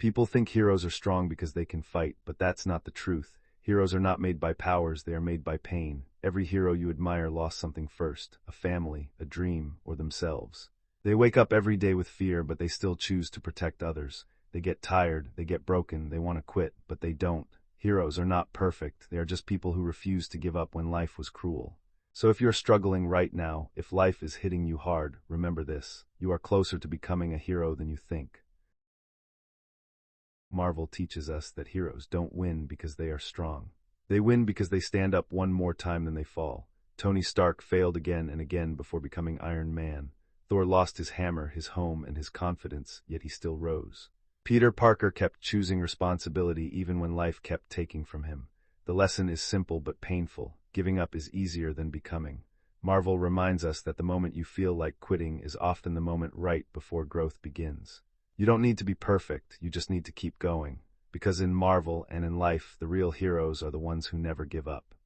People think heroes are strong because they can fight, but that's not the truth. Heroes are not made by powers, they are made by pain. Every hero you admire lost something first, a family, a dream, or themselves. They wake up every day with fear, but they still choose to protect others. They get tired, they get broken, they want to quit, but they don't. Heroes are not perfect, they are just people who refuse to give up when life was cruel. So if you're struggling right now, if life is hitting you hard, remember this: you are closer to becoming a hero than you think. Marvel teaches us that heroes don't win because they are strong. They win because they stand up one more time than they fall. Tony Stark failed again and again before becoming Iron Man. Thor lost his hammer, his home, and his confidence, yet he still rose. Peter Parker kept choosing responsibility even when life kept taking from him. The lesson is simple but painful. Giving up is easier than becoming. Marvel reminds us that the moment you feel like quitting is often the moment right before growth begins. You don't need to be perfect, you just need to keep going. Because in Marvel and in life, the real heroes are the ones who never give up.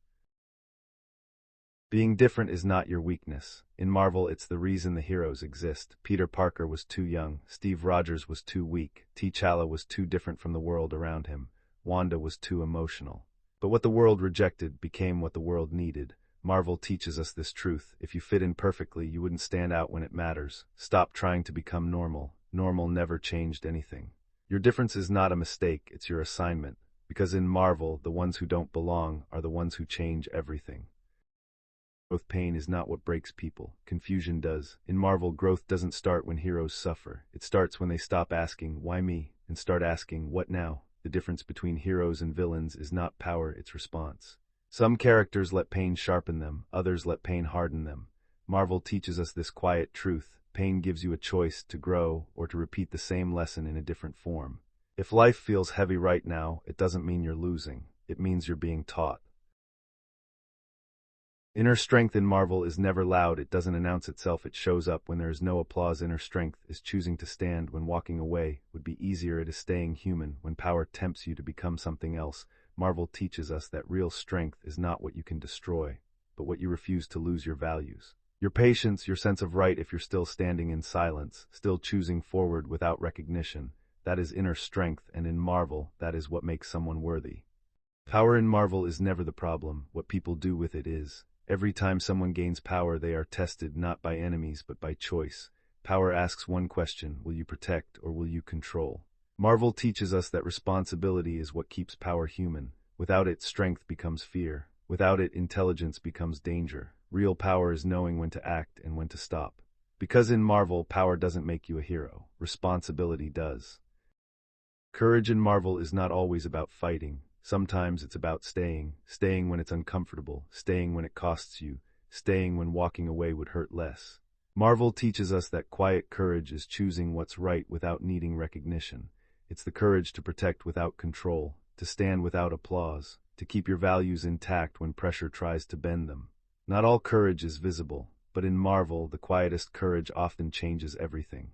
Being different is not your weakness. In Marvel, it's the reason the heroes exist. Peter Parker was too young, Steve Rogers was too weak, T'Challa was too different from the world around him, Wanda was too emotional. But what the world rejected became what the world needed. Marvel teaches us this truth: if you fit in perfectly, you wouldn't stand out when it matters. Stop trying to become normal. Normal never changed anything. Your difference is not a mistake, it's your assignment. Because in Marvel, the ones who don't belong are the ones who change everything. Growth pain is not what breaks people. Confusion does. In Marvel, growth doesn't start when heroes suffer. It starts when they stop asking, "Why me?" and start asking, "What now?" The difference between heroes and villains is not power, it's response. Some characters let pain sharpen them, others let pain harden them. Marvel teaches us this quiet truth: pain gives you a choice to grow or to repeat the same lesson in a different form. If life feels heavy right now, it doesn't mean you're losing. It means you're being taught. Inner strength in Marvel is never loud, it doesn't announce itself, it shows up when there is no applause. Inner strength is choosing to stand when walking away would be easier. It is staying human when power tempts you to become something else. Marvel teaches us that real strength is not what you can destroy, but what you refuse to lose your values. Your patience, your sense of right if you're still standing in silence, still choosing forward without recognition. That is inner strength, and in Marvel, that is what makes someone worthy. Power in Marvel is never the problem, what people do with it is. Every time someone gains power, they are tested not by enemies but by choice. Power asks one question: will you protect or will you control? Marvel teaches us that responsibility is what keeps power human. Without it, strength becomes fear. Without it, intelligence becomes danger. Real power is knowing when to act and when to stop. Because in Marvel, power doesn't make you a hero. Responsibility does. Courage in Marvel is not always about fighting. Sometimes it's about staying when it's uncomfortable, staying when it costs you, staying when walking away would hurt less. Marvel teaches us that quiet courage is choosing what's right without needing recognition. It's the courage to protect without control, to stand without applause, to keep your values intact when pressure tries to bend them. Not all courage is visible, but in Marvel, the quietest courage often changes everything.